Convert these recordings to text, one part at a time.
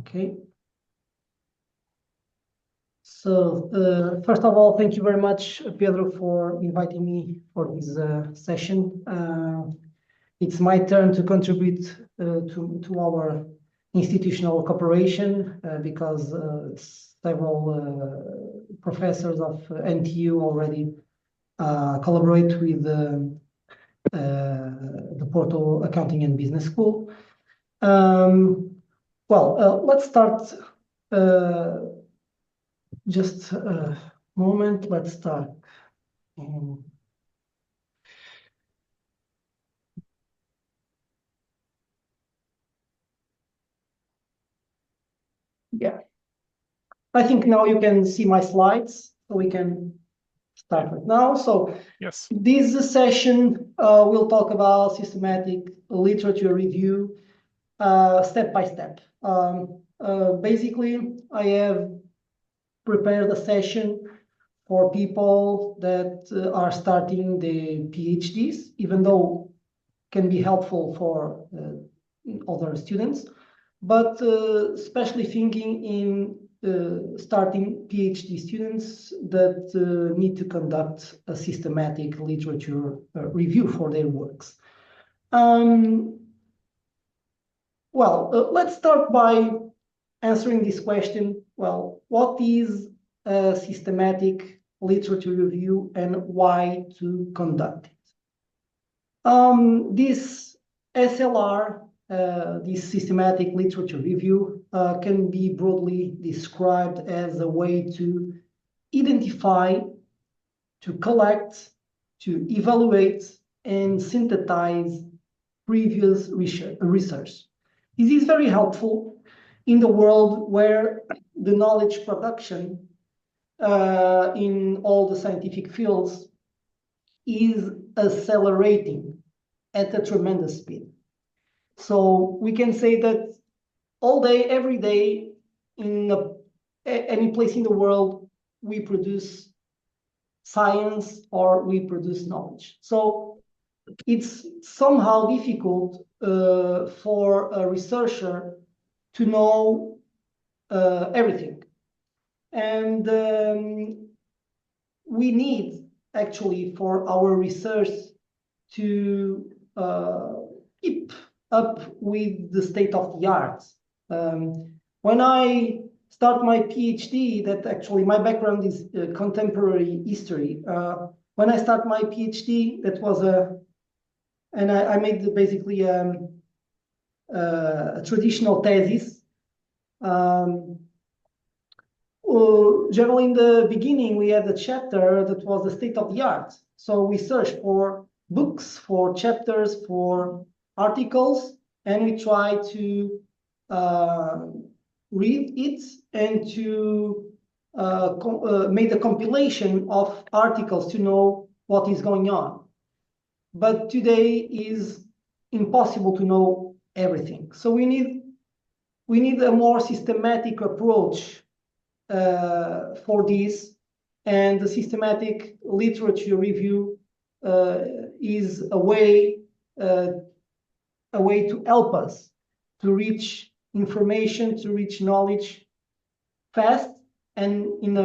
Okay. So first of all, thank you very much, Pedro, for inviting me for this session. It's my turn to contribute to our institutional cooperation because several professors of NTU already collaborate with the Porto Accounting and Business School. Let's start. Just a moment. Let's start. Yeah, I think now you can see my slides, so we can start right now. So yes, this session we'll talk about systematic literature review step by step. Basically, I have prepared a session for people that are starting the PhDs, even though can be helpful for other students, but especially thinking in starting PhD students that need to conduct a systematic literature review for their works. Let's start by answering this question. Well, what is a systematic literature review and why to conduct it? This SLR, this systematic literature review, can be broadly described as a way to identify, to collect, to evaluate, and synthesize previous research. This is very helpful in the world where the knowledge production in all the scientific fields is accelerating at a tremendous speed. So we can say that all day, every day, in any place in the world, we produce science or we produce knowledge. So it's somehow difficult for a researcher to know everything. And we need actually for our research to keep up with the state of the art. When I start my PhD, that actually my background is contemporary history. When I start my PhD, that was and I made basically a traditional thesis. Generally, in the beginning, we had a chapter that was the state of the art. So we searched for books, for chapters, for articles, and we try to read it and to make a compilation of articles to know what is going on. But today is impossible to know everything. So we need a more systematic approach for this, and the systematic literature review is a way to help us to reach information, to reach knowledge fast and in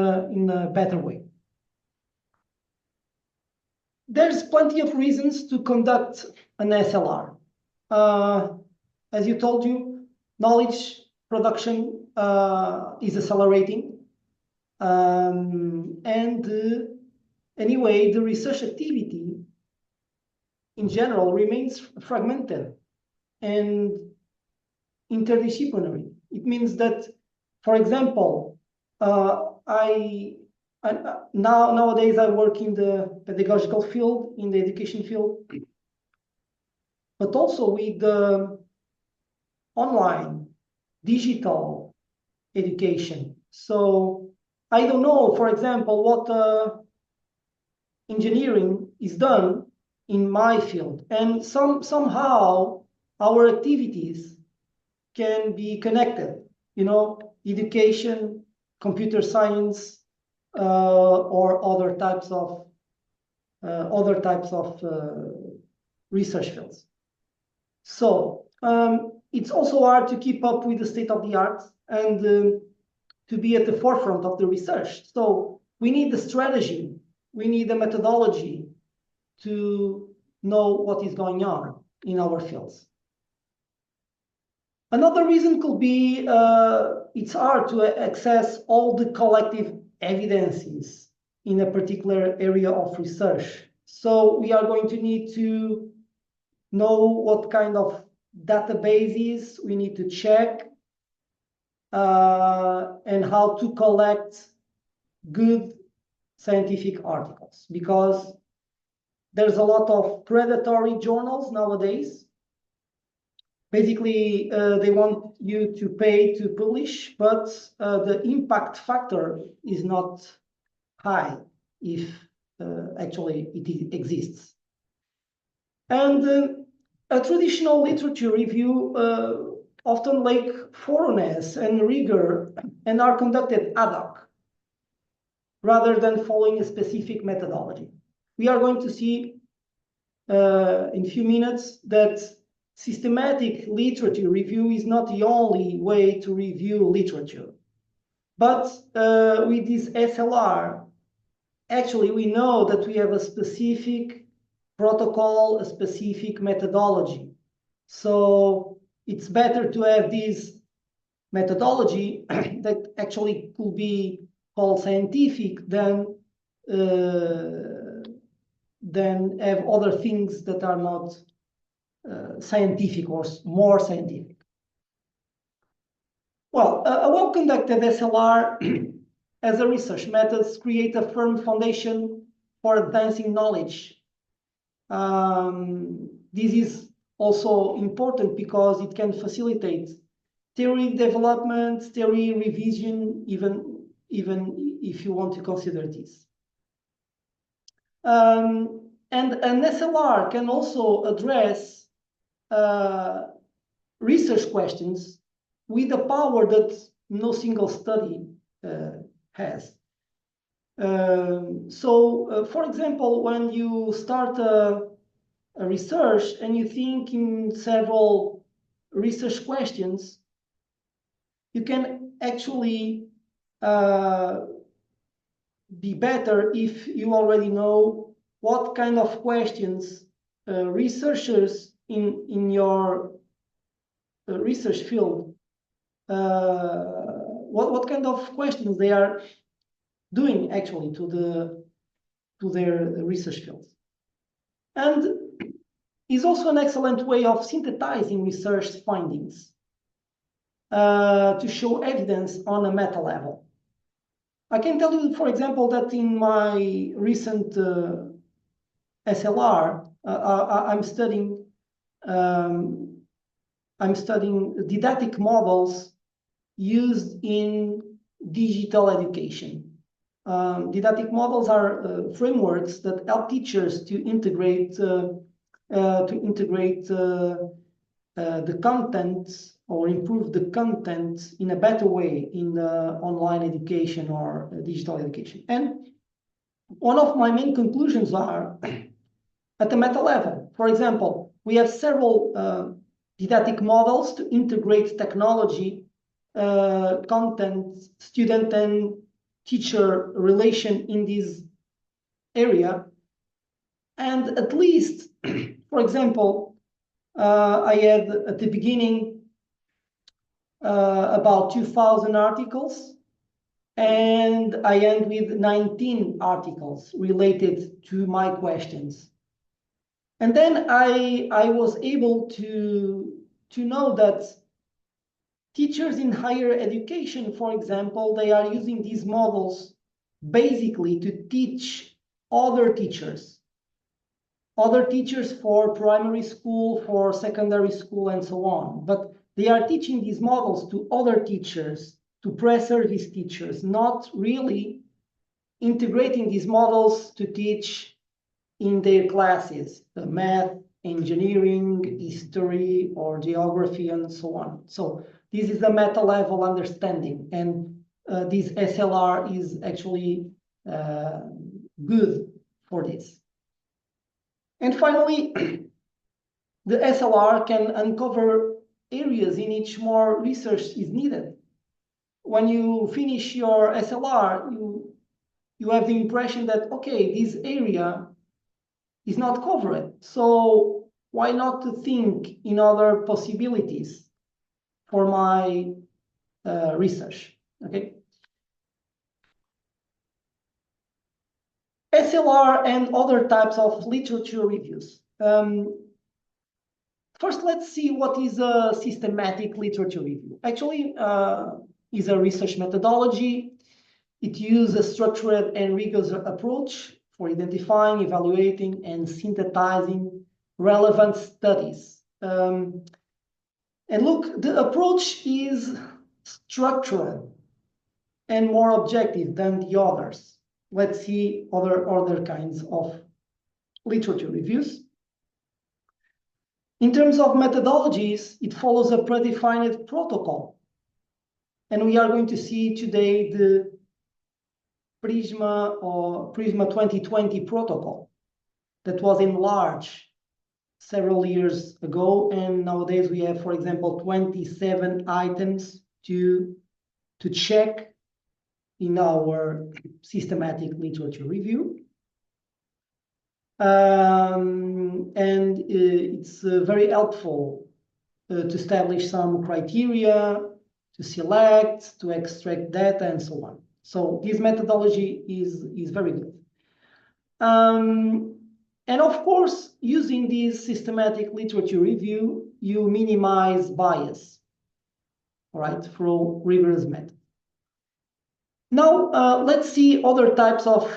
a better way. There's plenty of reasons to conduct an SLR. As you told you, knowledge production is accelerating. Anyway, the research activity in general remains fragmented and interdisciplinary. It means that, for example, nowadays I work in the pedagogical field, in the education field, but also with the online, digital education. So I don't know, for example, what engineering is done in my field, and somehow our activities can be connected. You know, education, computer science, or other types of research fields. So it's also hard to keep up with the state of the art and to be at the forefront of the research. So we need the strategy, we need the methodology to know what is going on in our fields. Another reason could be it's hard to access all the collective evidences in a particular area of research. So we are going to need to know what kind of databases we need to check and how to collect good scientific articles, because there's a lot of predatory journals nowadays. Basically, they want you to pay to publish, but the impact factor is not high if actually it exists. And a traditional literature review often lack thoroughness and rigor and are conducted ad hoc rather than following a specific methodology. We are going to see in a few minutes that systematic literature review is not the only way to review literature. But with this SLR, actually, we know that we have a specific protocol, a specific methodology. So it's better to have this methodology that actually could be called scientific than have other things that are not scientific or more scientific. Well, a well-conducted SLR as a research methods create a firm foundation for advancing knowledge. This is also important because it can facilitate theory development, theory revision, even if you want to consider this. And an SLR can also address research questions with a power that no single study has. For example, when you start a research and you think in several research questions, you can actually be better if you already know what kind of questions researchers in your research field, what kind of questions they are doing actually to their research fields. And is also an excellent way of synthesizing research findings to show evidence on a meta level. I can tell you, for example, that in my recent SLR, I'm studying didactic models used in digital education. Didactic models are frameworks that help teachers to integrate the content or improve the content in a better way in the online education or digital education. And one of my main conclusions are at the meta level. For example, we have several didactic models to integrate technology, content, student and teacher relation in this area. And at least, for example, I had at the beginning about 2,000 articles, and I end with 19 articles related to my questions. And then I was able to know that teachers in higher education, for example, they are using these models basically to teach other teachers for primary school, for secondary school, and so on. But they are teaching these models to other teachers, to pre-service teachers, not really integrating these models to teach in their classes, math, engineering, history, or geography, and so on. So this is a meta-level understanding, and this SLR is actually good for this. And finally, the SLR can uncover areas in which more research is needed. When you finish your SLR, you have the impression that, okay, this area is not covered. So why not to think in other possibilities for my research, okay? SLR and other types of literature reviews. First, let's see what is a systematic literature review. Actually, is a research methodology. It uses a structured and rigorous approach for identifying, evaluating, and synthesizing relevant studies. And look, the approach is structured and more objective than the others. Let's see other kinds of literature reviews. In terms of methodologies, it follows a predefined protocol. And we are going to see today the PRISMA or PRISMA 2020 protocol that was enlarged several years ago. And nowadays we have, for example, 27 items to check in our systematic literature review. And it's very helpful to establish some criteria, to select, to extract data, and so on. So this methodology is very good. And of course, using this systematic literature review, you minimize bias, all right, through rigorous method. Now, let's see other types of,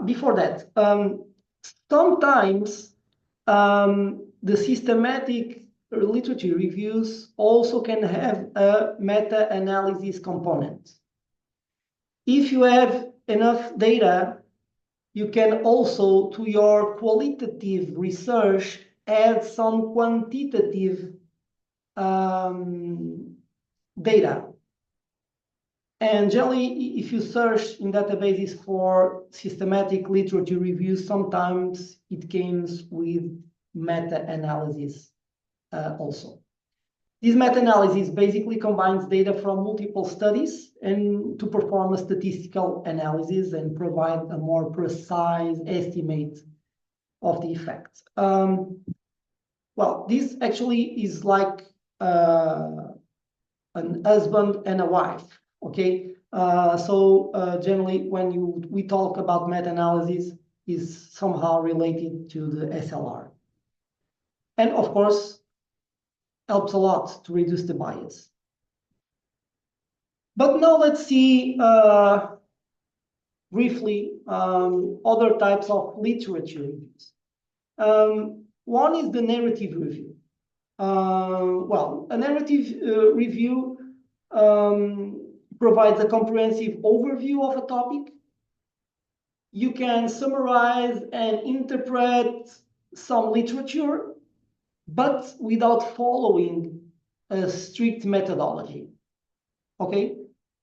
before that, sometimes the systematic literature reviews also can have a meta-analysis component. If you have enough data, you can also, to your qualitative research, add some quantitative data. And generally, if you search in databases for systematic literature reviews, sometimes it comes with meta-analysis also. This meta-analysis basically combines data from multiple studies and to perform a statistical analysis and provide a more precise estimate of the effects. Well, this actually is like an husband and a wife, okay? Generally, when we talk about meta-analysis, is somehow related to the SLR. And of course, helps a lot to reduce the bias. But now let's see briefly other types of literature reviews. One is the narrative review. Well, a narrative review provides a comprehensive overview of a topic. You can summarize and interpret some literature, but without following a strict methodology, okay?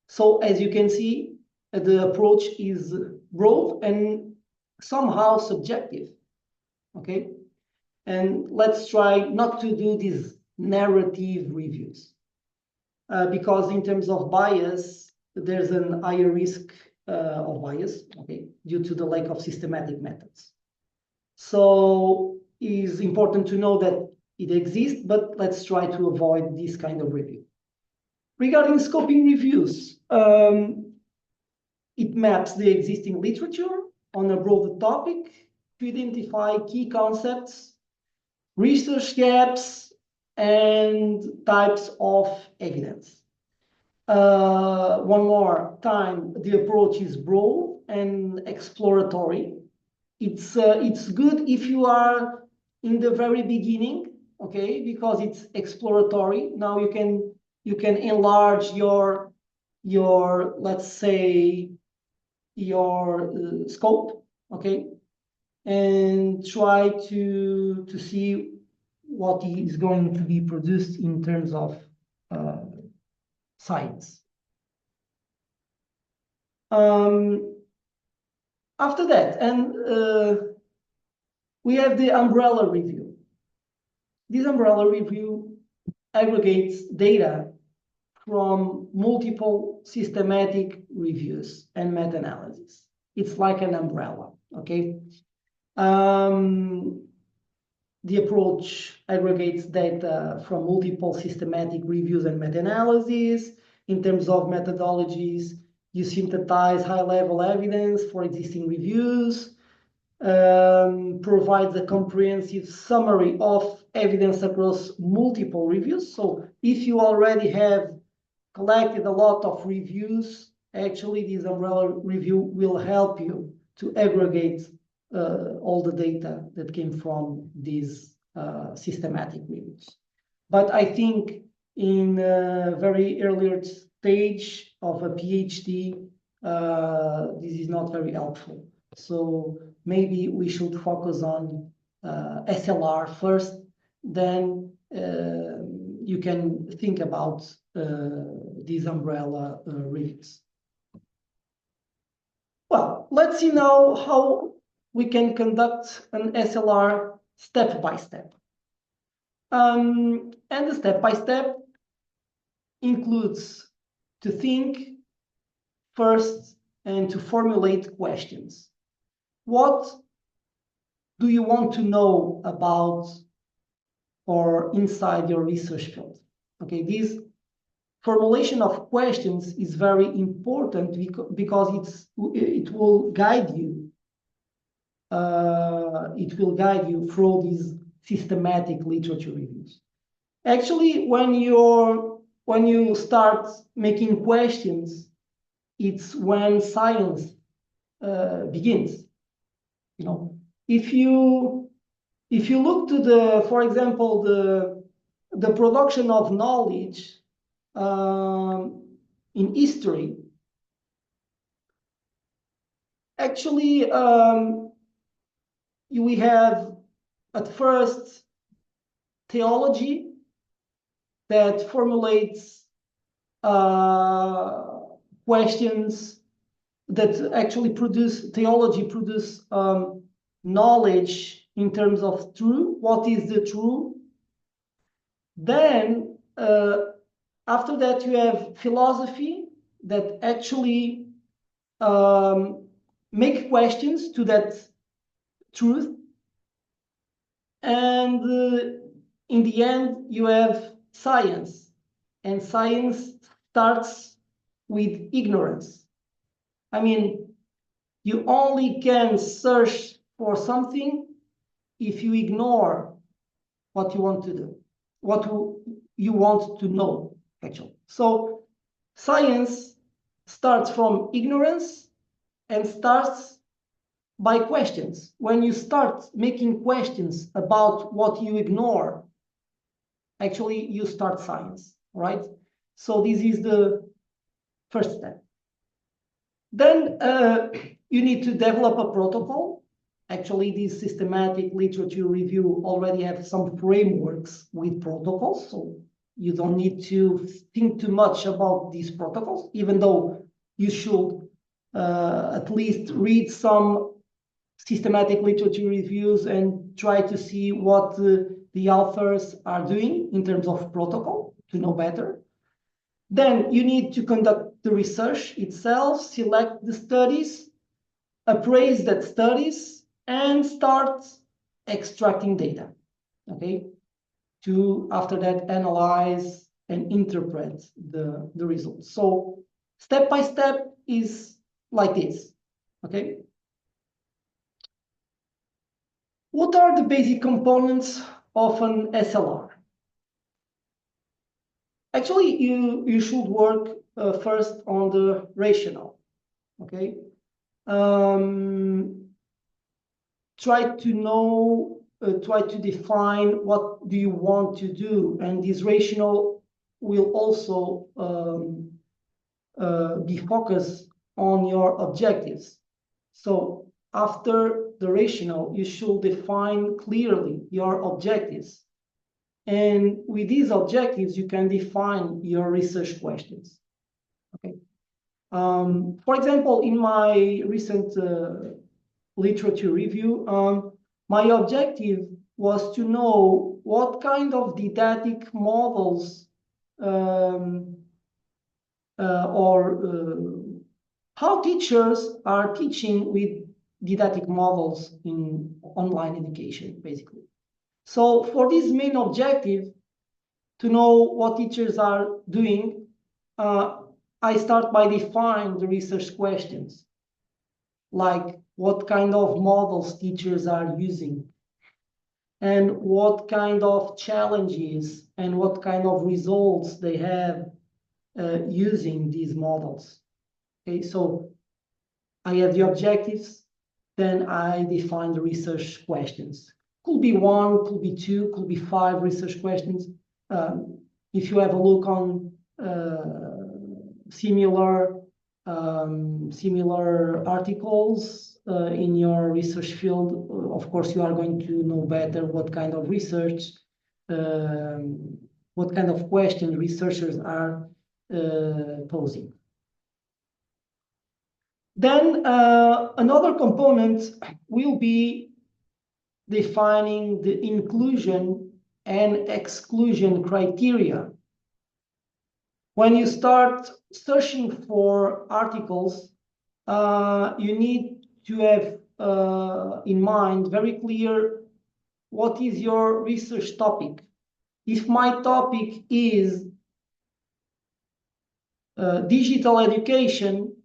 So as you can see, the approach is broad and somehow subjective, okay? And let's try not to do these narrative reviews because in terms of bias, there's an higher risk of bias, okay, due to the lack of systematic methods. So it's important to know that it exists, but let's try to avoid this kind of review. Regarding scoping reviews, it maps the existing literature on a broader topic to identify key concepts, research gaps, and types of evidence. One more time, the approach is broad and exploratory. It's good if you are in the very beginning, okay, because it's exploratory. Now you can enlarge your let's say your scope, okay, and try to see what is going to be produced in terms of science. After that, and we have the umbrella review. This umbrella review aggregates data from multiple systematic reviews and meta-analysis. It's like an umbrella, okay? The approach aggregates data from multiple systematic reviews and meta-analysis. In terms of methodologies, you synthesize high-level evidence for existing reviews, provides a comprehensive summary of evidence across multiple reviews. So if you already have collected a lot of reviews, actually this umbrella review will help you to aggregate all the data that came from these systematic reviews. But I think in a very earlier stage of a PhD, this is not very helpful. So maybe we should focus on SLR first, then you can think about these umbrella reviews. Well, let's see now how we can conduct an SLR step by step. And the step by step includes to think first and to formulate questions. What do you want to know about or inside your research field? Okay, this formulation of questions is very important because it will guide you. It will guide you through these systematic literature reviews. Actually, when you start making questions, it's when science begins. You know, if you look to for example, the production of knowledge in history, actually we have at first theology that formulates questions that actually produce knowledge in terms of truth. What is the truth? Then after that you have philosophy that actually make questions to that truth, and in the end you have science, and science starts with ignorance. I mean, you only can search for something if you ignore what you want to do, what you want to know, actually. So science starts from ignorance and starts by questions. When you start making questions about what you ignore, actually you start science, right? So this is the first step. Then you need to develop a protocol. Actually, this systematic literature review already have some frameworks with protocols, so you don't need to think too much about these protocols, even though you should at least read some systematic literature reviews and try to see what the authors are doing in terms of protocol to know better. Then you need to conduct the research itself, select the studies, appraise that studies, and start extracting data, okay? To, after that, analyze and interpret the results. So step by step is like this, okay? What are the basic components of an SLR? Actually, you should work first on the rationale, okay? Try to know, try to define what do you want to do, and this rationale will also be focused on your objectives. So after the rationale, you should define clearly your objectives. And with these objectives, you can define your research questions. Okay. For example, in my recent literature review, my objective was to know what kind of didactic models how teachers are teaching with didactic models in online education, basically. So for this main objective, to know what teachers are doing, I start by defining the research questions, like what kind of models teachers are using, and what kind of challenges and what kind of results they have using these models. Okay, so I have the objectives, then I define the research questions. Could be one, could be two, could be 5 research questions. If you have a look on similar articles in your research field, of course, you are going to know better what kind of research, what kind of questions researchers are posing. Then another component will be defining the inclusion and exclusion criteria. When you start searching for articles, you need to have in mind very clear what is your research topic. If my topic is digital education,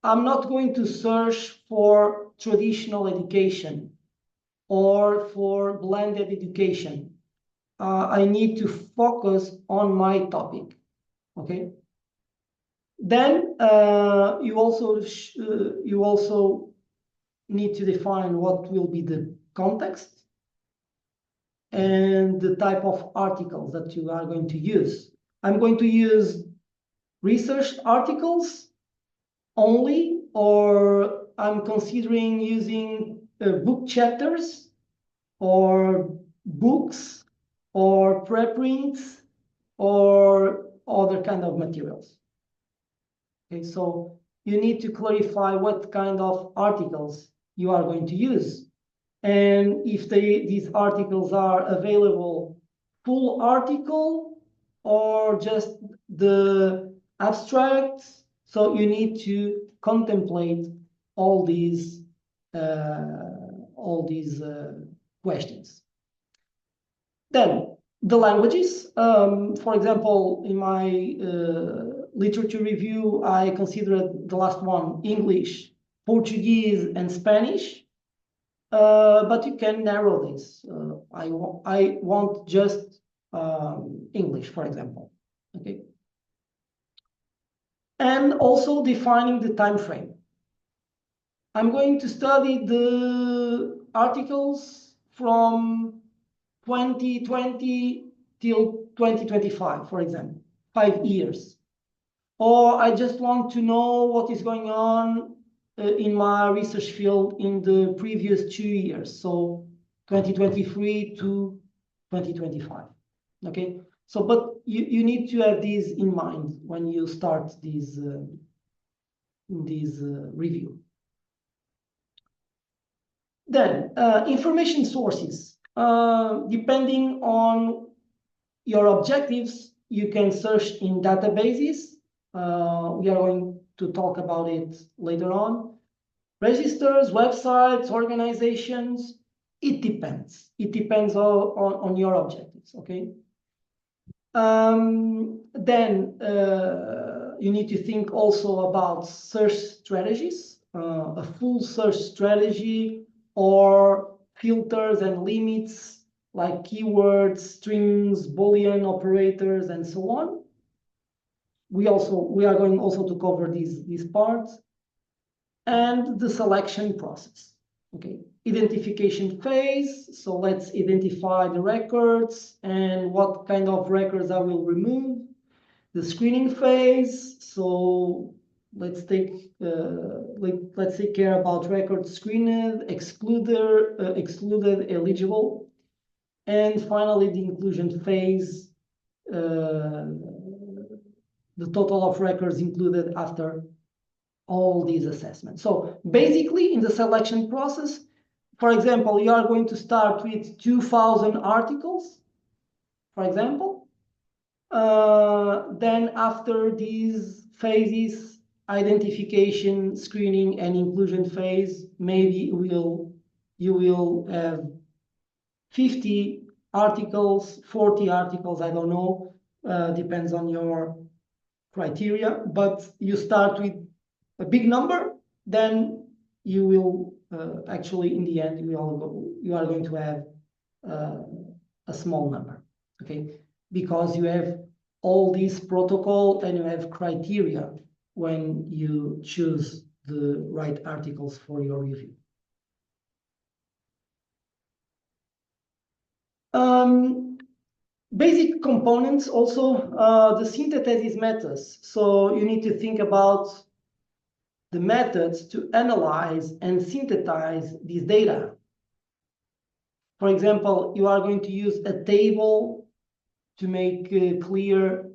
I'm not going to search for traditional education or for blended education. I need to focus on my topic, okay? Then you also need to define what will be the context and the type of articles that you are going to use. I'm going to use research articles only, or I'm considering using book chapters or books or preprints or other kind of materials. Okay, so you need to clarify what kind of articles you are going to use. And if these articles are available full article or just the abstracts, so you need to contemplate all these questions. Then the languages, for example, in my literature review, I considered the last one, English, Portuguese, and Spanish. But you can narrow this. I want just English, for example. Okay. And also defining the time frame. I'm going to study the articles from 2020 till 2025, for example, 5 years. Or I just want to know what is going on in my research field in the previous 2 years, so 2023 to 2025. Okay, so but you need to have these in mind when you start this review. Then information sources, depending on your objectives, you can search in databases. We are going to talk about it later on. Registers, websites, organizations, it depends. It depends on your objectives, okay? Then you need to think also about search strategies, a full search strategy or filters and limits like keywords, strings, Boolean operators, and so on. We are going also to cover these parts. And the selection process. Okay, identification phase. So let's identify the records and what kind of records I will remove. The screening phase. So let's take care about records screened, excluded, eligible, and finally the inclusion phase. The total of records included after all these assessments. So basically in the selection process, for example, you are going to start with 2,000 articles, for example. Then after these phases, identification, screening, and inclusion phase, maybe you will have 50 articles, 40 articles, I don't know, depends on your criteria, but you start with a big number, then you will actually, in the end, you are going to have a small number, okay? Because you have all these protocol and you have criteria when you choose the right articles for your review. Basic components also, the synthesis methods. So you need to think about the methods to analyze and synthesize this data. For example, you are going to use a table to make clear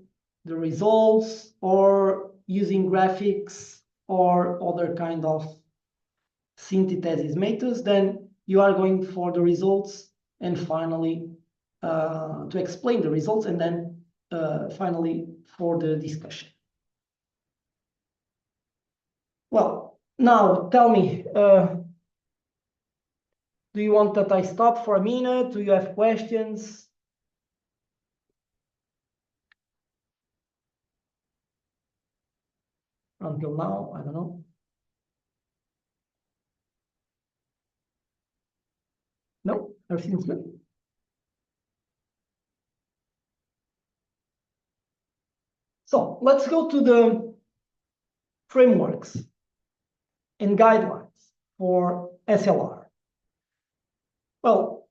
the results, or using graphics or other kind of synthesis methods. Then you are going for the results, and finally to explain the results, and then finally for the discussion. Well, now tell me, do you want that I stop for a minute? Do you have questions? Until now, I don't know. No, everything's good. So let's go to the frameworks and guidelines for SLR. Well,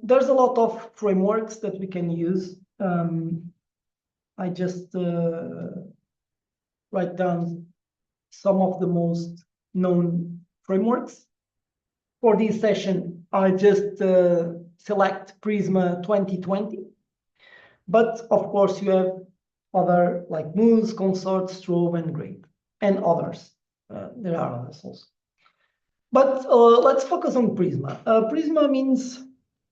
there's a lot of frameworks that we can use. I just write down some of the most known frameworks. For this session, I just select PRISMA 2020. But of course, you have other like Moose, Consort, Strobe, and Grape, and others. There are others also. But let's focus on PRISMA. PRISMA means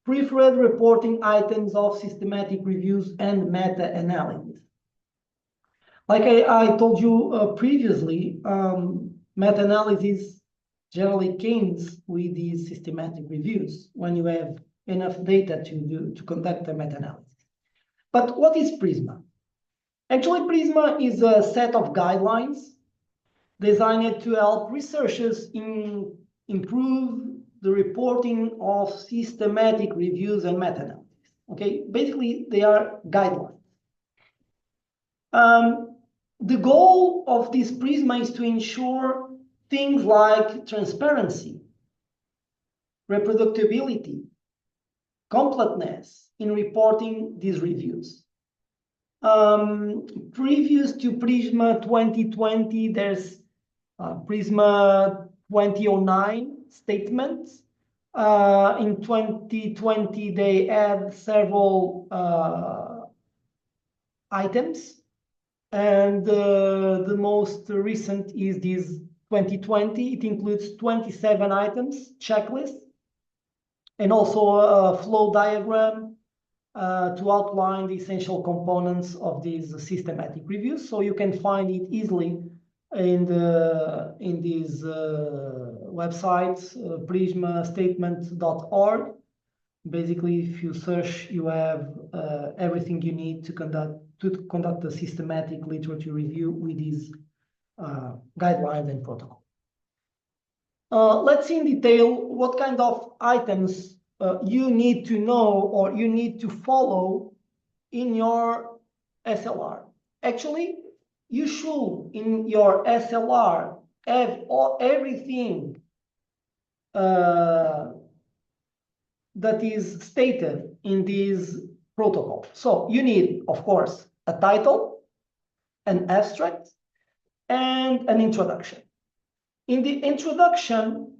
preferred reporting items of systematic reviews and meta-analysis. Like I told you previously, meta-analysis generally comes with these systematic reviews when you have enough data to conduct a meta-analysis. But what is PRISMA? Actually, PRISMA is a set of guidelines designed to help researchers improve the reporting of systematic reviews and meta-analysis. Okay, basically they are guidelines. The goal of this PRISMA is to ensure things like transparency, reproducibility, completeness in reporting these reviews. Previous to PRISMA 2020, there's PRISMA 2009 statements. In 2020, they add several items. And the most recent is this 2020. It includes 27 items, checklist, and also a flow diagram to outline the essential components of these systematic reviews. So you can find it easily in these websites, prismastatement.org. Basically, if you search, you have everything you need to conduct a systematic literature review with these guidelines and protocol. Let's see in detail what kind of items you need to know or you need to follow in your SLR. Actually, you should, in your SLR, have everything that is stated in this protocol. So you need, of course, a title, an abstract, and an introduction. In the introduction,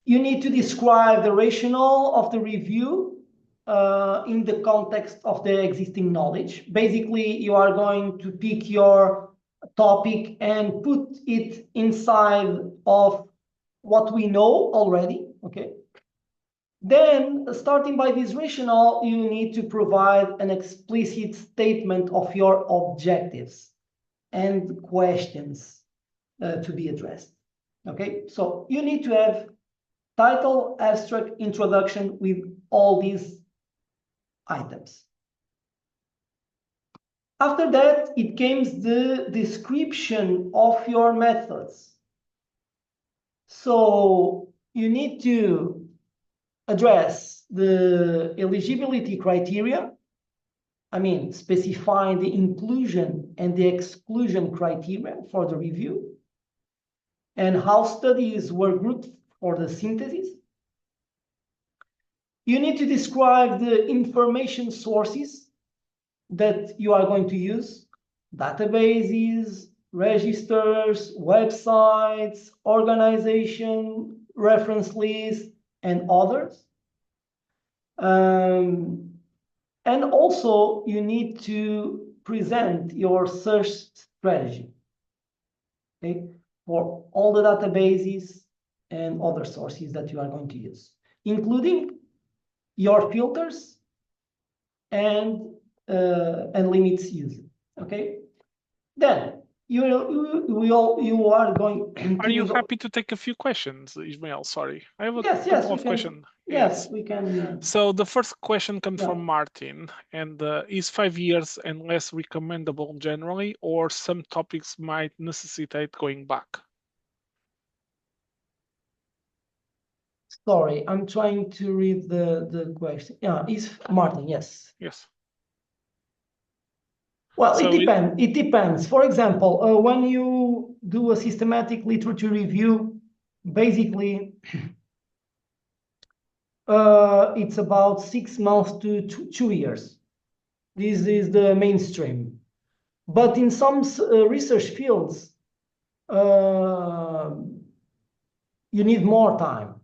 you need to describe the rationale of the review in the context of the existing knowledge. Basically, you are going to pick your topic and put it inside of what we know already, okay? Then, starting by this rationale, you need to provide an explicit statement of your objectives and questions to be addressed. Okay, so you need to have title, abstract, introduction with all these items. After that, it comes the description of your methods. So you need to address the eligibility criteria. I mean, specifying the inclusion and the exclusion criteria for the review, and how studies were grouped for the synthesis. You need to describe the information sources that you are going to use: databases, registers, websites, organization, reference lists, and others. And also, you need to present your search strategy, okay, for all the databases and other sources that you are going to use, including your filters and limits used. Okay, then you are going. Are you happy to take a few questions, Ismael? Sorry, I have a couple of questions. Yes, we can. So the first question comes from Martin, and is 5 years and less recommendable generally, or some topics might necessitate going back? Sorry, I'm trying to read the question. Yeah, is Martin? Yes. Yes. Well, so it depends. For example, when you do a systematic literature review, basically, it's about 6 months to 2 years. This is the mainstream. But in some research fields, you need more time.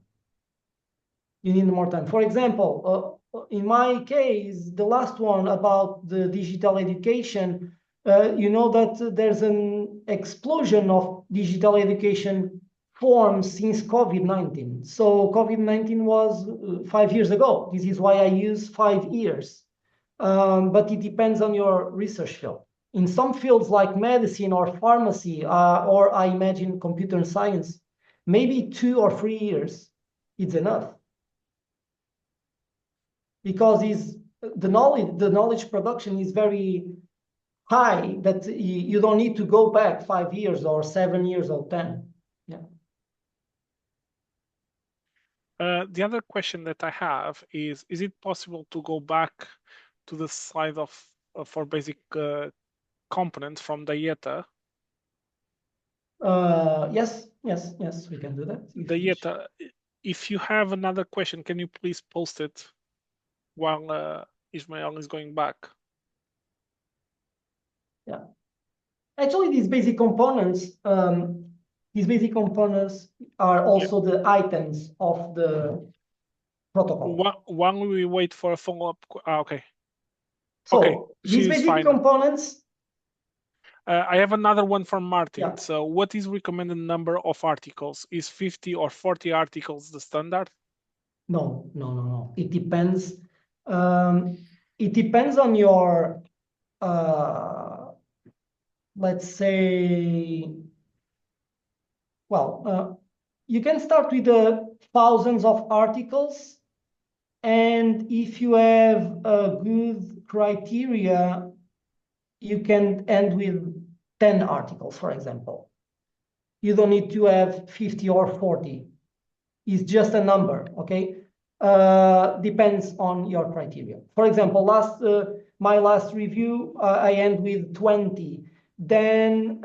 You need more time. For example, in my case, the last one about the digital education, you know that there's an explosion of digital education forms since COVID-19. So COVID-19 was 5 years ago. This is why I use 5 years. But it depends on your research field. In some fields like medicine or pharmacy, or I imagine computer science, maybe 2 or 3 years is enough. Because the knowledge production is very high that you don't need to go back 5 years or 7 years or 10. Yeah. The other question that I have is it possible to go back to the slide of for basic components from Dieta? Yes, we can do that. Dieta, if you have another question, can you please post it while Ismael is going back? Yeah. Actually, these basic components are also the items of the protocol. While we wait for a follow-up, okay. So okay, these basic components. I have another one from Martin. Yeah. So what is recommended number of articles? Is 50 or 40 articles the standard? No. It depends. It depends on your, let's say, well, you can start with thousands of articles. And if you have a good criteria, you can end with 10 articles, for example. You don't need to have 50 or 40. It's just a number, okay? Depends on your criteria. For example, my last review, I end with 20. Then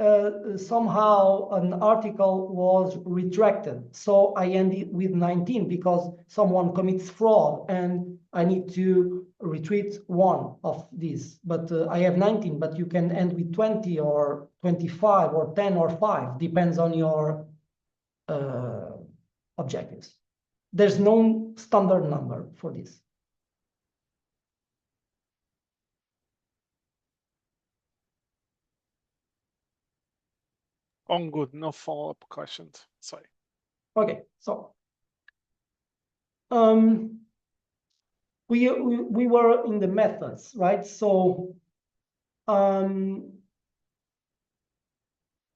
somehow an article was retracted. So I ended with 19 because someone commits fraud and I need to retreat one of these. But I have 19, but you can end with 20 or 25 or 10 or 5, depends on your objectives. There's no standard number for this. On good, no follow-up questions. Sorry. Okay, so we were in the methods, right? So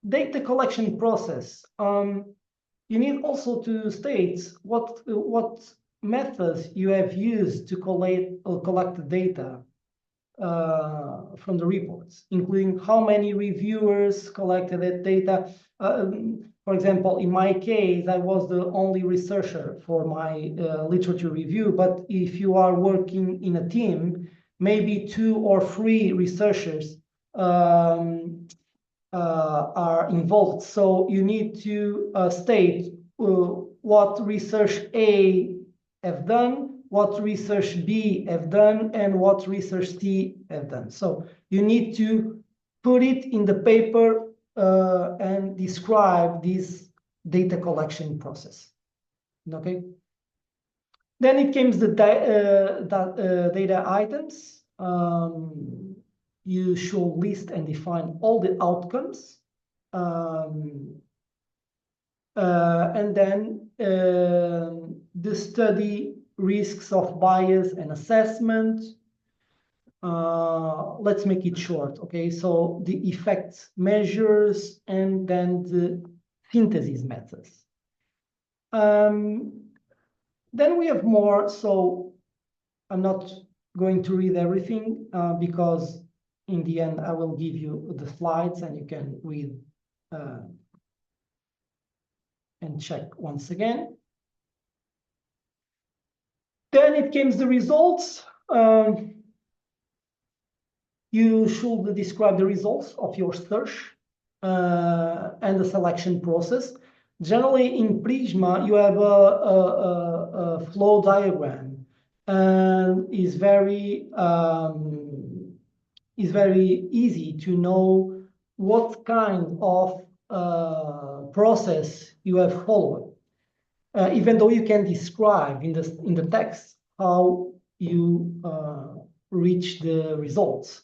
data collection process. You need also to state what methods you have used to collect the data from the reports, including how many reviewers collected that data. For example, in my case, I was the only researcher for my literature review, but if you are working in a team, maybe 2 or 3 researchers are involved. So you need to state what research A have done, what research B have done, and what research C have done. So you need to put it in the paper and describe this data collection process. Okay. Then it comes the data items. You should list and define all the outcomes. And then the study risks of bias and assessment. Let's make it short, okay? So the effects measures and then the synthesis methods. Then we have more, so I'm not going to read everything because in the end I will give you the slides and you can read and check once again. Then it comes the results. You should describe the results of your search and the selection process. Generally, in PRISMA, you have a flow diagram, and it's very easy to know what kind of process you have followed, even though you can describe in the text how you reach the results.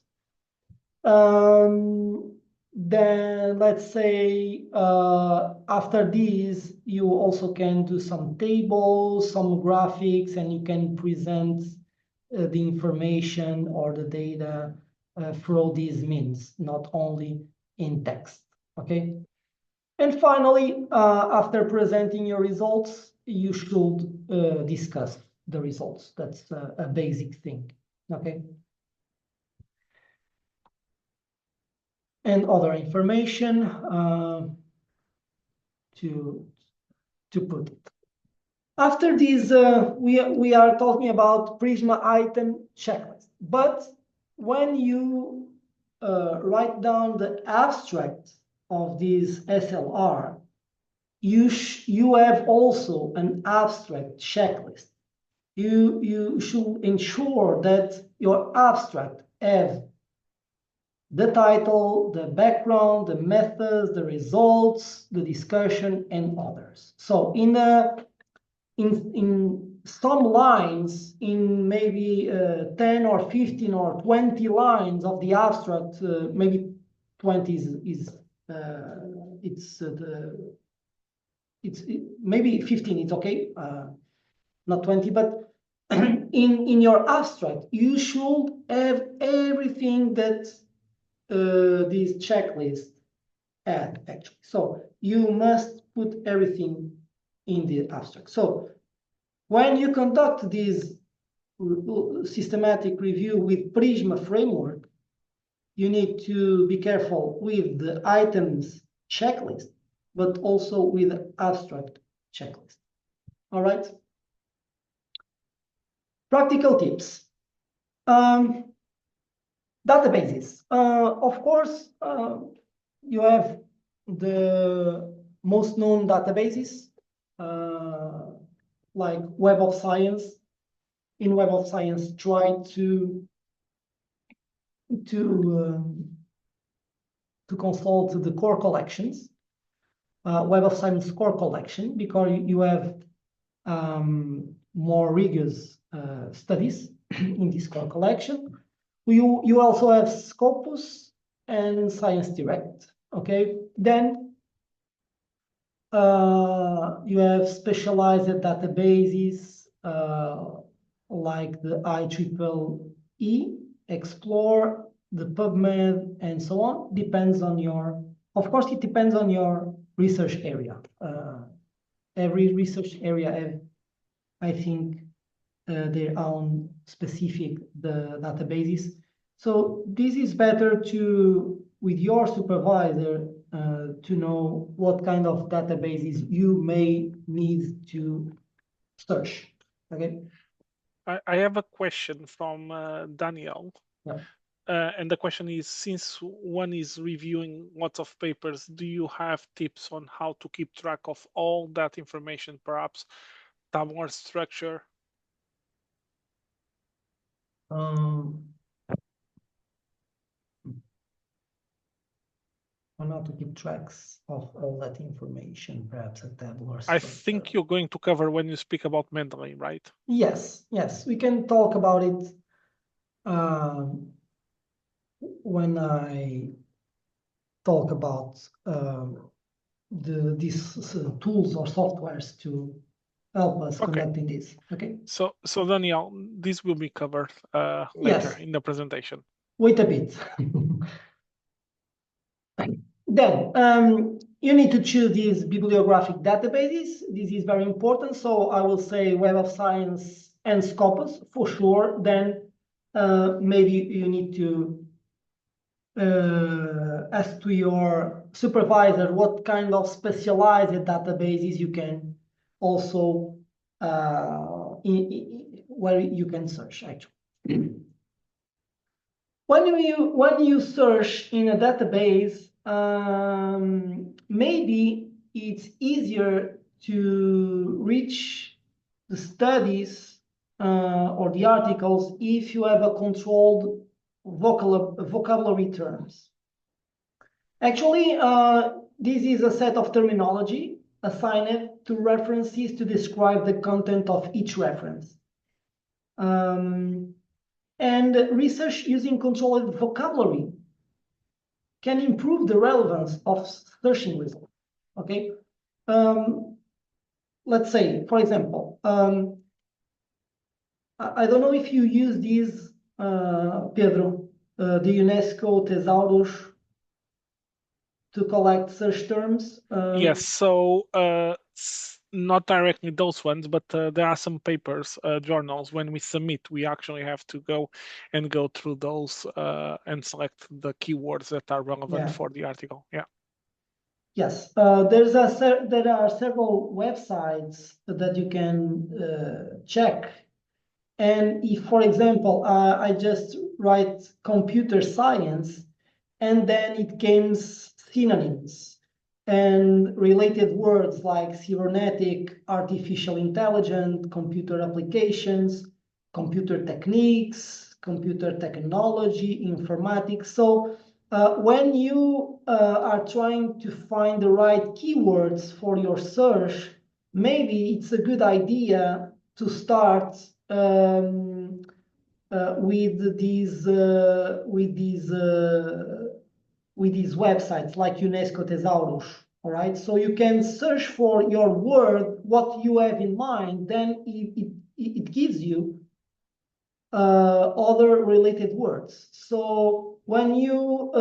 Then let's say after this, you also can do some tables, some graphics, and you can present the information or the data through these means, not only in text, okay? And finally, after presenting your results, you should discuss the results. That's a basic thing, okay? And other information to put it. After this, we are talking about PRISMA item checklist. But when you write down the abstract of this SLR, you have also an abstract checklist. You should ensure that your abstract has the title, the background, the methods, the results, the discussion, and others. So in some lines, in maybe 10 or 15 or 20 lines of the abstract, maybe 20 maybe 15 it's okay, not 20, but in your abstract you should have everything that this checklist had actually. So you must put everything in the abstract. So when you conduct this systematic review with PRISMA framework, you need to be careful with the items checklist, but also with the abstract checklist. All right. Practical tips. Databases. Of course, you have the most known databases, like Web of Science. In Web of Science, try to consult the core collections. Web of Science core collection, because you have more rigorous studies in this core collection. You also have Scopus and Science Direct, okay? Then you have specialized databases like the IEEE, Explore, the PubMed, and so on, depends on your, of course, it depends on your research area. Every research area have, I think, their own specific databases. So this is better to, with your supervisor, to know what kind of databases you may need to search. Okay. I have a question from Daniel. Yeah. And the question is, since one is reviewing lots of papers, do you have tips on how to keep track of all that information, perhaps tabular structure? On how to keep tracks of all that information, perhaps a tabular I structure. think you're going to cover when you speak about Mendeley, right? Yes, yes, we can talk about it when I talk about these tools or softwares to help us conducting this. Okay. So Daniel, this will be covered later in the presentation. Wait a bit. Then you need to choose these bibliographic databases. This is very important. So I will say Web of Science and Scopus for sure. Then maybe you need to ask to your supervisor what kind of specialized databases you can also where you can search actually. When you search in a database, maybe it's easier to reach the studies or the articles if you have a controlled vocabulary terms. Actually, this is a set of terminology assigned to references to describe the content of each reference. And research using controlled vocabulary can improve the relevance of searching results. Okay. Let's say, for example, I don't know if you use these, Pedro, the UNESCO Thesaurus to collect search terms. Yes, so not directly those ones, but there are some papers, journals. When we submit, we actually have to go through those and select the keywords that are relevant for the article. Yeah. Yes, there are several websites that you can check. And if, for example, I just write computer science, and then it comes synonyms and related words like cybernetic, artificial intelligence, computer applications, computer techniques, computer technology, informatics. So when you are trying to find the right keywords for your search, maybe it's a good idea to start with these websites like UNESCO Thesaurus. All right, so you can search for your word, what you have in mind, then it gives you other related words. So when you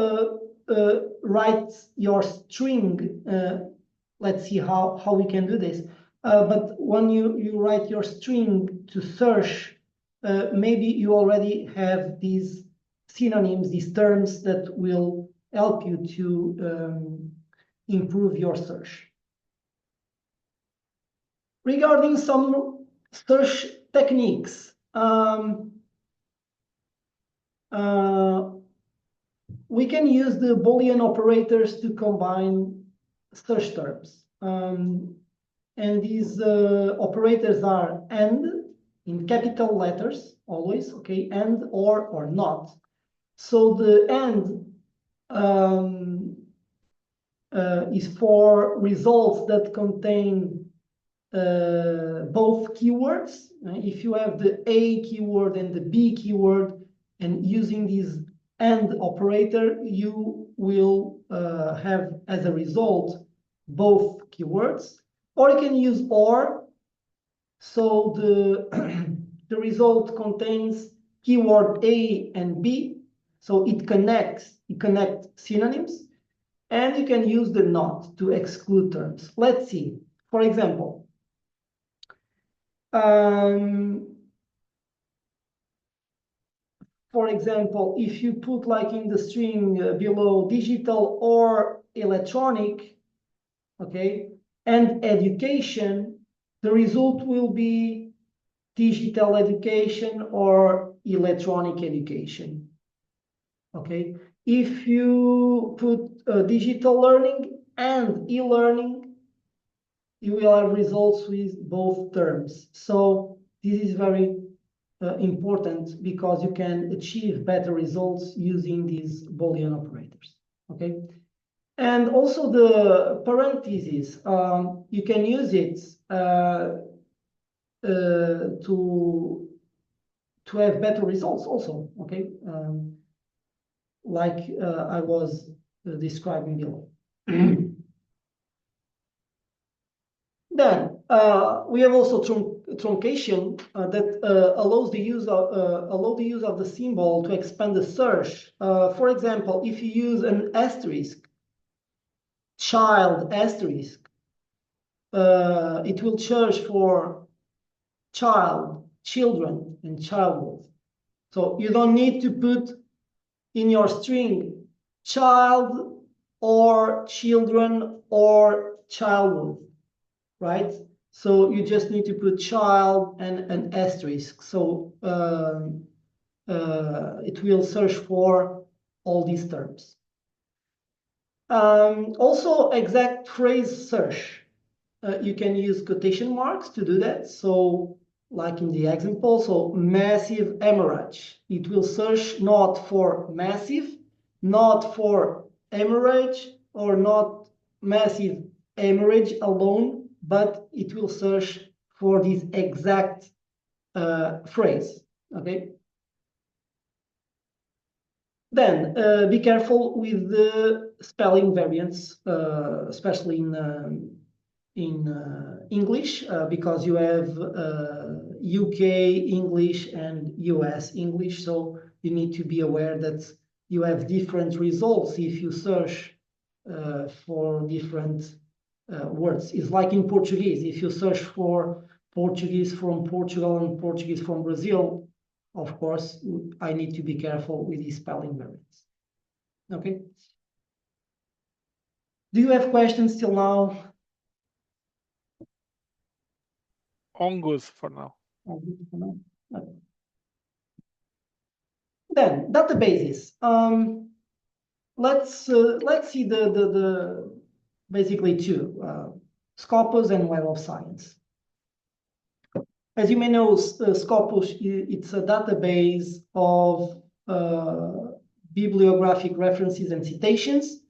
write your string, let's see how we can do this. But when you write your string to search, maybe you already have these synonyms, these terms that will help you to improve your search. Regarding some search techniques, we can use the Boolean operators to combine search terms. And these operators are AND in capital letters, always, okay, AND or not. So the AND is for results that contain both keywords. If you have the A keyword and the B keyword, and using this AND operator, you will have as a result both keywords. Or you can use OR. So the result contains keyword A and B, so it connects synonyms, and you can use the not to exclude terms. Let's see. For example, if you put like in the string below digital or electronic, okay, and education, the result will be digital education or electronic education. Okay, if you put digital learning and e-learning, you will have results with both terms. So this is very important because you can achieve better results using these Boolean operators. Okay, and also the parentheses, you can use it to have better results also. Okay, like I was describing below. Then we have also truncation that allows the use of the symbol to expand the search. For example, if you use an asterisk, child asterisk, it will search for child, children, and childhood. So you don't need to put in your string child or children or childhood, right? So you just need to put child and an asterisk. So it will search for all these terms. Also, exact phrase search. You can use quotation marks to do that. So like in the example, so massive hemorrhage. It will search not for massive, not for hemorrhage, or not massive hemorrhage alone, but it will search for this exact phrase, okay? Then be careful with the spelling variants, especially in English, because you have UK English and US English, so you need to be aware that you have different results if you search for different words. It's like in Portuguese. If you search for Portuguese from Portugal and Portuguese from Brazil, of course, I need to be careful with these spelling variants. Okay. Do you have questions till now? On good for now. Okay. Then databases. Let's see the basically two, Scopus and Web of Science. As you may know, Scopus, it's a database of bibliographic references and citations,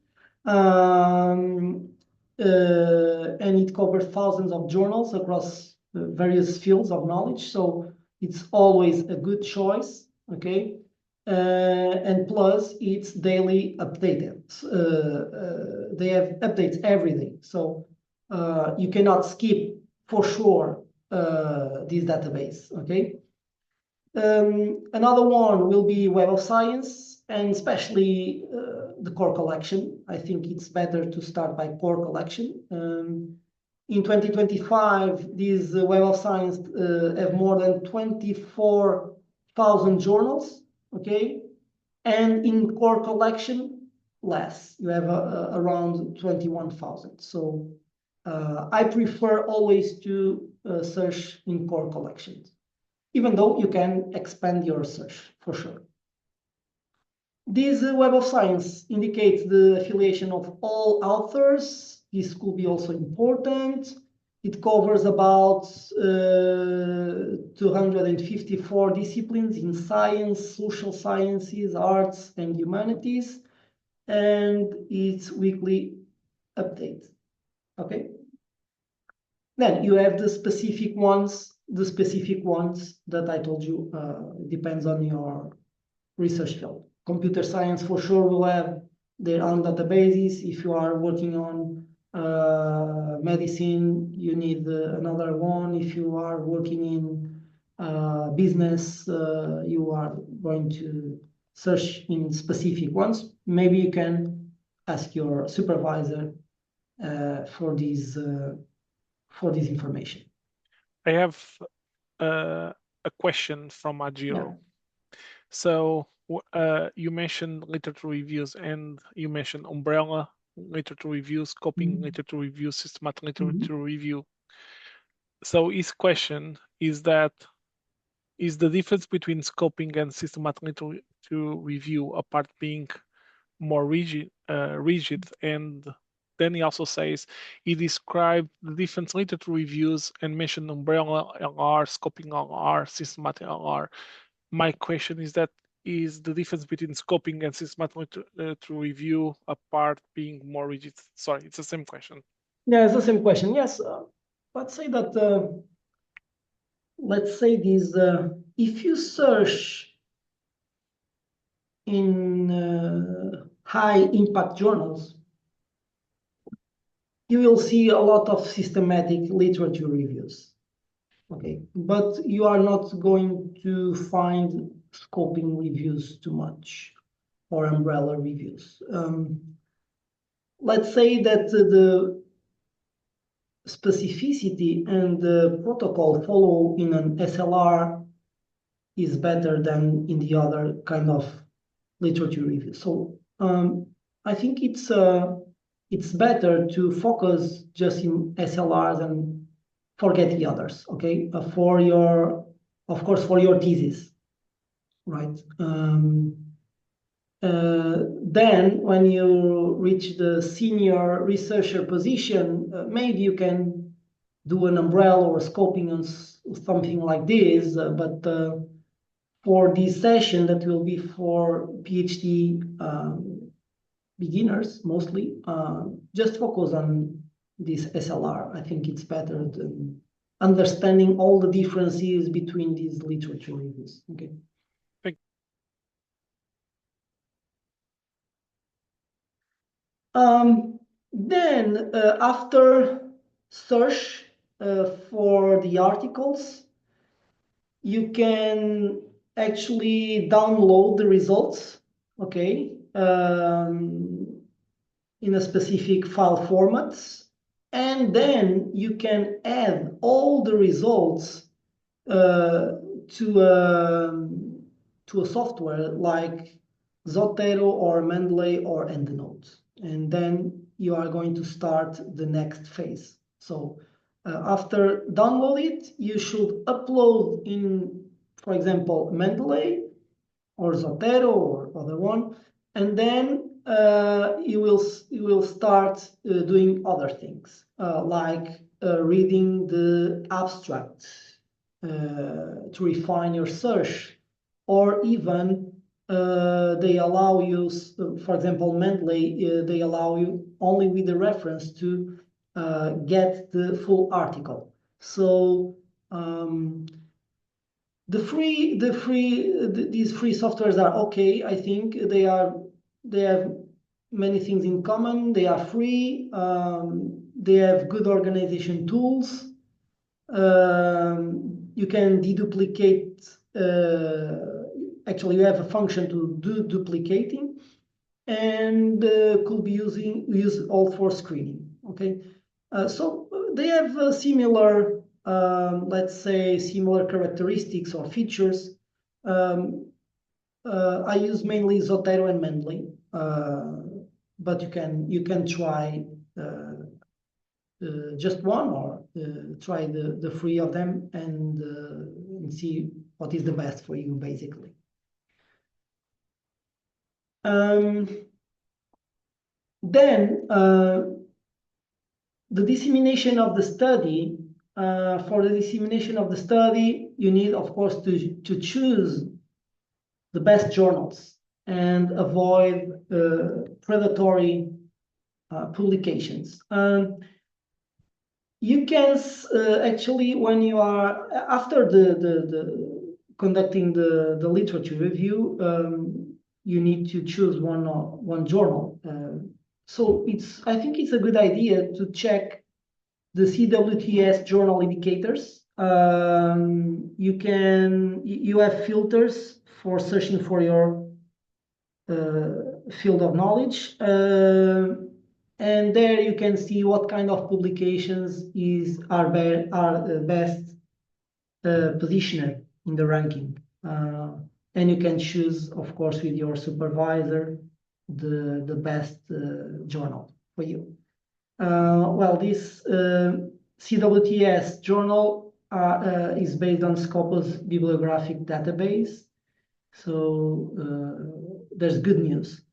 and it covers thousands of journals across various fields of knowledge. So it's always a good choice, okay? And plus, it's daily updated. They have updates every day, so you cannot skip for sure this database, okay? Another one will be Web of Science, and especially the core collection. I think it's better to start by core collection. In 2025, these Web of Science have more than 24,000 journals, okay? And in core collection, less. You have around 21,000. So I prefer always to search in core collections, even though you can expand your search for sure. This Web of Science indicates the affiliation of all authors. This could be also important. It covers about 254 disciplines in science, social sciences, arts, and humanities, and it's weekly update. Okay. Then you have the specific ones that I told you depends on your research field. Computer science for sure will have their own databases. If you are working on medicine, you need another one. If you are working in business, you are going to search in specific ones, maybe you can ask your supervisor for this information. I have a question from Agiro. Yeah. So you mentioned literature reviews, and you mentioned umbrella literature review, scoping literature review, systematic literature review. So his question is that, is the difference between scoping and systematic literature review a part being more rigid, and then he also says he described the different literature reviews and mentioned umbrella LR, scoping LR, systematic LR. My question is that, is the difference between scoping and systematic literature review a part being more rigid? Sorry, it's the same question. Yeah, it's the same question. Yes, let's say that. Let's say this: if you search in high impact journals, you will see a lot of systematic literature reviews. Okay, but you are not going to find scoping reviews too much or umbrella reviews. Let's say that the specificity and the protocol follow in an SLR is better than in the other kind of literature review. So I think it's better to focus just in SLRs and forget the others. Okay, for your, of course, for your thesis, right? Then when you reach the senior researcher position, maybe you can do an umbrella or scoping on something like this, but for this session that will be for PhD beginners mostly, just focus on this SLR. I think it's better than understanding all the differences between these literature reviews. Okay. Then after search for the articles, you can actually download the results, okay, in a specific file formats, and then you can add all the results to a software like Zotero or Mendeley or EndNote, and then you are going to start the next phase. So after download it, you should upload in, for example, Mendeley or Zotero or other one, and then you will start doing other things like reading the abstract to refine your search, or even they allow you, for example, Mendeley, they allow you only with the reference to get the full article. So these free softwares are okay. I think they have many things in common. They are free. They have good organization tools. You can deduplicate. Actually, you have a function to do duplicating, and could be used all for screening. Okay, so they have similar, let's say, similar characteristics or features. I use mainly Zotero and Mendeley, but you can try just one, or try the three of them and see what is the best for you, basically. Then the dissemination of the study. For the dissemination of the study, you need, of course, to choose the best journals and avoid predatory publications. You can actually, when you are after the conducting the literature review, you need to choose one journal. So I think it's a good idea to check the CWTS journal indicators You have filters for searching for your field of knowledge. And there you can see what kind of publications are best positioned in the ranking. And you can choose, of course, with your supervisor, the best journal for you. Well, this CWTS journal is based on Scopus bibliographic database. So there's good news.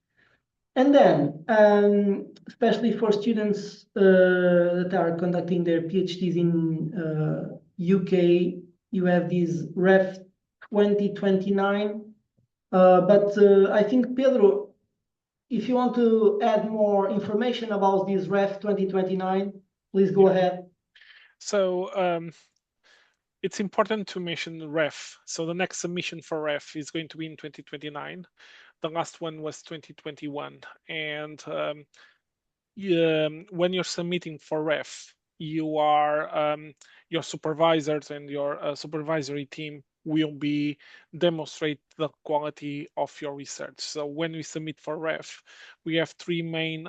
And then, especially for students that are conducting their PhDs in UK, you have this REF 2029. But I think, Pedro, if you want to add more information about this REF 2029, please go ahead. So it's important to mention REF. So the next submission for REF is going to be in 2029. The last one was 2021. And when you're submitting for REF, your supervisors and your supervisory team will be demonstrate the quality of your research. So when we submit for REF, we have three main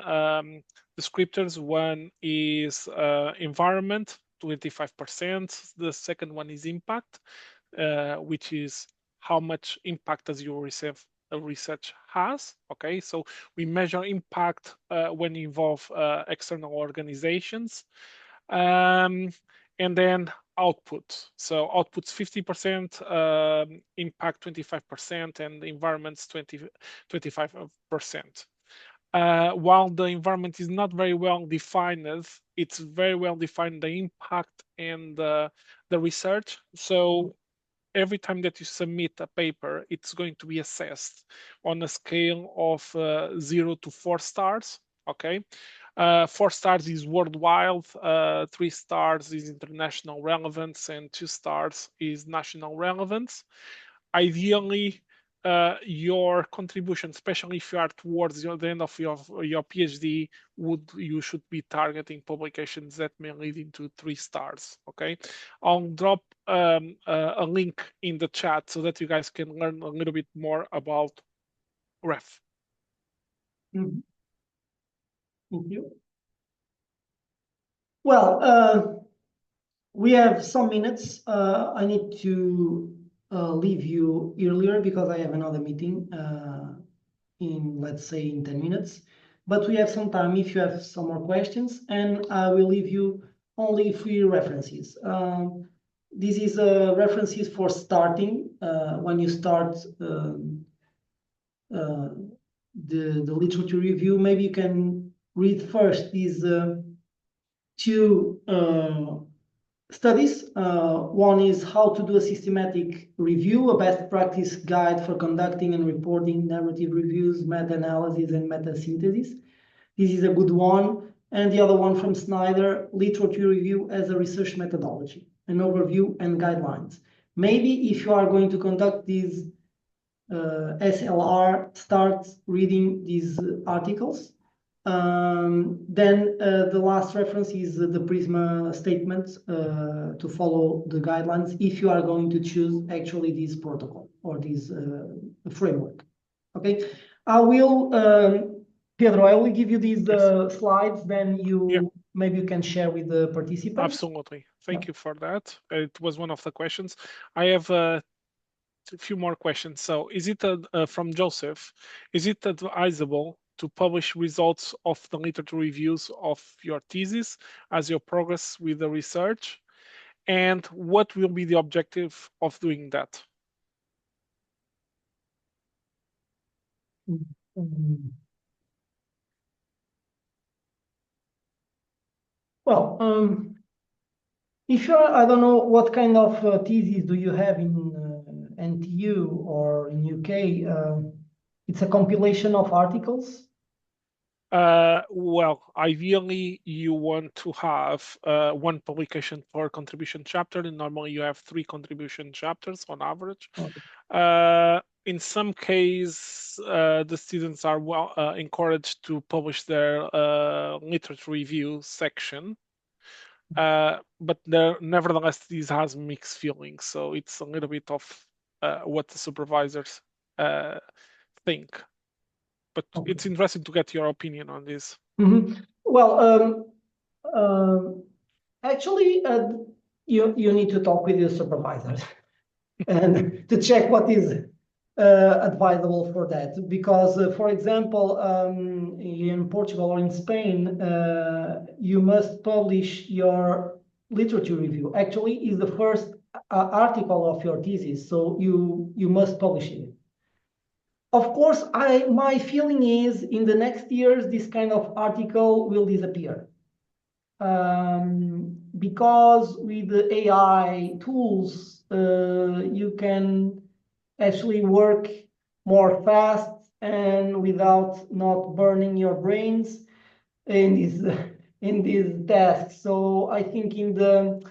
descriptors. One is environment, 25%. The second one is impact, which is how much impact does your research has. Okay, so we measure impact when you involve external organizations. And then output. So output's 50%, impact 25%, and the environment's 25%. While the environment is not very well defined, it's very well defined the impact and the research. So every time that you submit a paper, it's going to be assessed on a scale of 0 to 4 stars. Okay, 4 stars is worldwide, 3 stars is international relevance, and 2 stars is national relevance. Ideally, your contribution, especially if you are towards the end of your PhD, you should be targeting publications that may lead into 3 stars. Okay, I'll drop a link in the chat so that you guys can learn a little bit more about REF. Mm-hmm. Thank you. Well, we have some minutes. I need to leave you earlier because I have another meeting in, let's say, in 10 minutes. But we have some time if you have some more questions, and I will leave you only 3 references. This is references for starting when you start the literature review. Maybe you can read first these 2 studies. One is how to do a systematic review, a best practice guide for conducting and reporting narrative reviews, meta-analysis, and meta-synthesis. This is a good one. And the other one from Snyder, literature review as a research methodology, an overview and guidelines. Maybe if you are going to conduct these SLR, start reading these articles. Then the last reference is the PRISMA statement to follow the guidelines if you are going to choose actually this protocol or this framework. Okay, I will, Pedro, I will give you these slides, then maybe you can share with the participants. Absolutely. Thank you for that. It was one of the questions. I have a few more questions. So is it from Joseph, is it advisable to publish results of the literature reviews of your thesis as you progress with the research? And what will be the objective of doing that? Well, if you're, I don't know what kind of thesis do you have in NTU or in UK. It's a compilation of articles. Well, ideally, you want to have 1 publication per contribution chapter, and normally you have 3 contribution chapters on average. Okay. In some cases, the students are encouraged to publish their literature review section. but nevertheless, this has mixed feelings. So it's a little bit of what the supervisors think. But Okay. it's interesting to get your opinion on this. Well, actually, you need to talk with your supervisors and to check what is advisable for that. Because, for example, in Portugal or in Spain, you must publish your literature review. Actually, is the first article of your thesis, so you must publish it. Of course, my feeling is in the next years, this kind of article will disappear. Because with the AI tools, you can actually work more fast and without not burning your brains in these in these tasks. So I think in the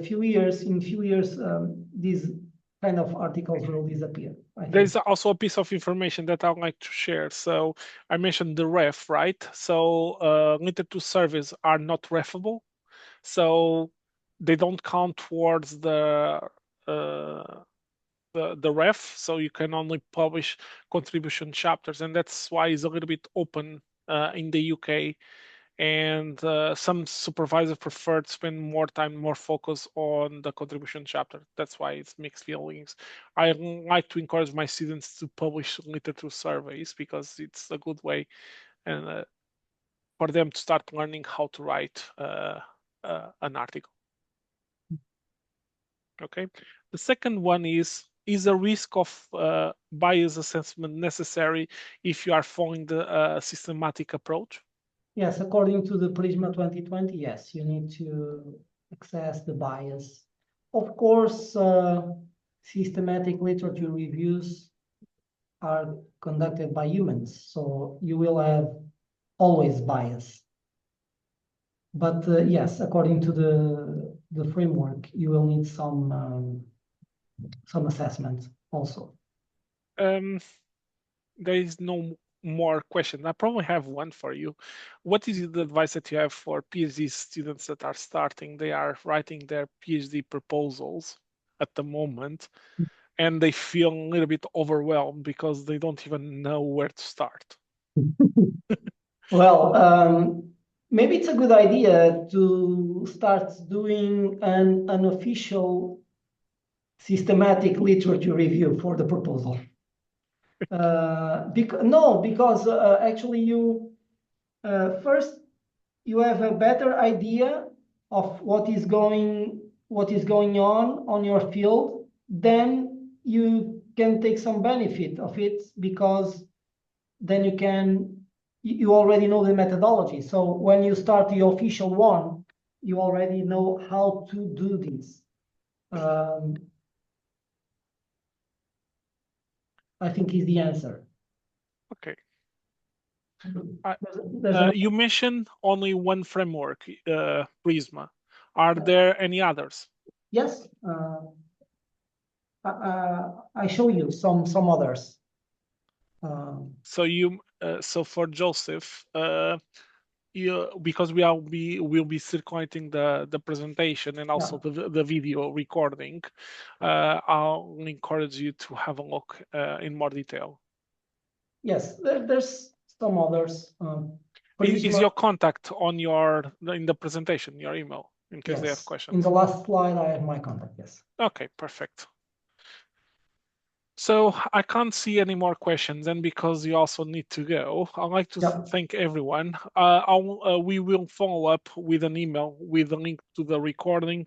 few years, these kind of articles will disappear. There's also a piece of information that I'd like to share. So I mentioned the ref, right? So literature surveys are not refable, so they don't count towards the ref. So you can only publish contribution chapters, and that's why it's a little bit open in the UK. And some supervisors prefer to spend more time, more focus on the contribution chapter. That's why it's mixed feelings. I like to encourage my students to publish literature surveys because it's a good way and for them to start learning how to write an article. Okay. The second one is a risk of bias assessment necessary if you are following the systematic approach? Yes, according to the PRISMA 2020, yes, you need to access the bias. Of course, systematic literature reviews are conducted by humans, so you will have always bias. But yes, according to the framework, you will need some assessment also. There is no more question. I probably have one for you. What is the advice that you have for PhD students that are starting? They are writing their PhD proposals at the moment, and they feel a little bit overwhelmed because they don't even know where to start. Well, maybe it's a good idea to start doing an unofficial systematic literature review for the proposal. Because actually you first you have a better idea of what is going on your field, then you can take some benefit of it because then you already know the methodology. So when you start the official one, you already know how to do this. I think is the answer. Okay. There's You mentioned only one framework, PRISMA. Are there any others? Yes, I show you some others. So for Joseph, because we'll be circulating the presentation and also the video recording, I'll encourage you to have a look in more detail. Yes, there's some others. Is your contact in the presentation, your email, in case they have questions? In the last slide, I have my contact, yes. Okay, perfect. So I can't see any more questions, and because you also need to go, I'd like to thank everyone. We will follow up with an email with a link to the recording